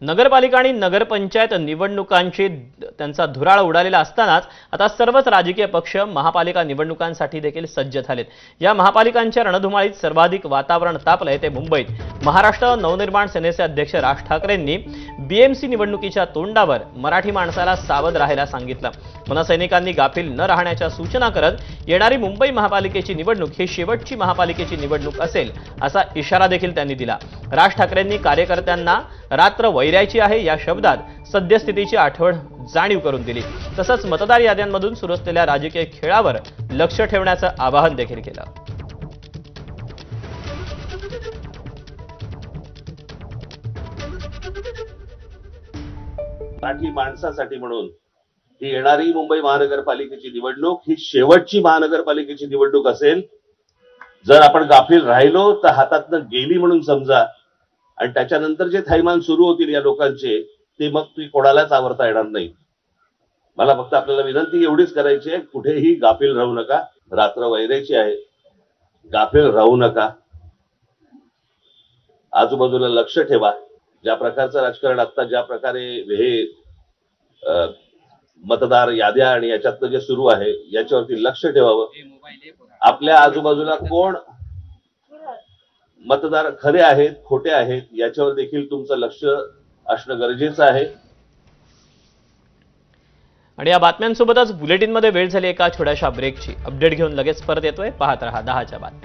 नगरपालिका आणि नगरपंचायत निवडणुकांची त्यांचा धुराळ उडालेला असतानाच आता सर्वच राजकीय पक्ष महापालिका निवडणुकांसाठी देखील सज्ज झालेत। या महापालिकांच्या रणधुमाळीत सर्वाधिक वातावरण तापलंय ते मुंबईत। महाराष्ट्र नवनिर्माण सेनेचे अध्यक्ष राज ठाकरेंनी बीएमसी निवडणुकीच्या तोंडावर मराठी माणसाला सावध राहायला सांगितलं। मनसैनिकांनी गाफील न राहण्याच्या सूचना करत येणारी मुंबई महापालिकेची निवडणूक ही शेवटची महापालिकेची निवडणूक असेल असा इशारा देखील त्यांनी दिला। राज ठाकरेंनी कार्यकर्त्यांना रात्र वैरायची आहे या शब्दात सद्यस्थितीची आठवण जाणीव करून दिली। तसंच मतदार याद्यांमधून सुरू असलेल्या राजकीय खेळावर लक्ष ठेवण्याचं आवाहन देखील केलं। मराठी माणसासाठी म्हणून ही येणारी मुंबई महानगरपालिकेची निवडणूक ही शेवटची महानगरपालिकेची निवडणूक असेल। जर आपण गाफील राहिलो तर हातातनं गेली म्हणून समजा, आणि त्याच्यानंतर जे थैमान सुरू होतील या लोकांचे ते मग ती कोणालाच आवरता येणार नाही। मला फक्त आपल्याला विनंती एवढीच करायची आहे, कुठेही गाफील राहू नका। रात्र वैरायची आहे, गाफील राहू नका। आजूबाजूला लक्ष ठेवा। ज्या प्रकारचं राजकारण आता ज्या प्रकारे हे मतदार याद्या आणि याच्यातलं जे सुरू आहे याच्यावरती लक्ष ठेवावं। आपल्या आजूबाजूला कोण मतदार खरे आहेत खोटे आहेत याच्यावर देखील तुमचं लक्ष असणं गरजेचं आहे। आणि या बातम्यांसोबतच बुलेटिनमध्ये वेळ झाली एका छोट्याशा ब्रेकची। अपडेट घेऊन लगेच परत येतोय। पाहत रहा 10च्या बातम्या।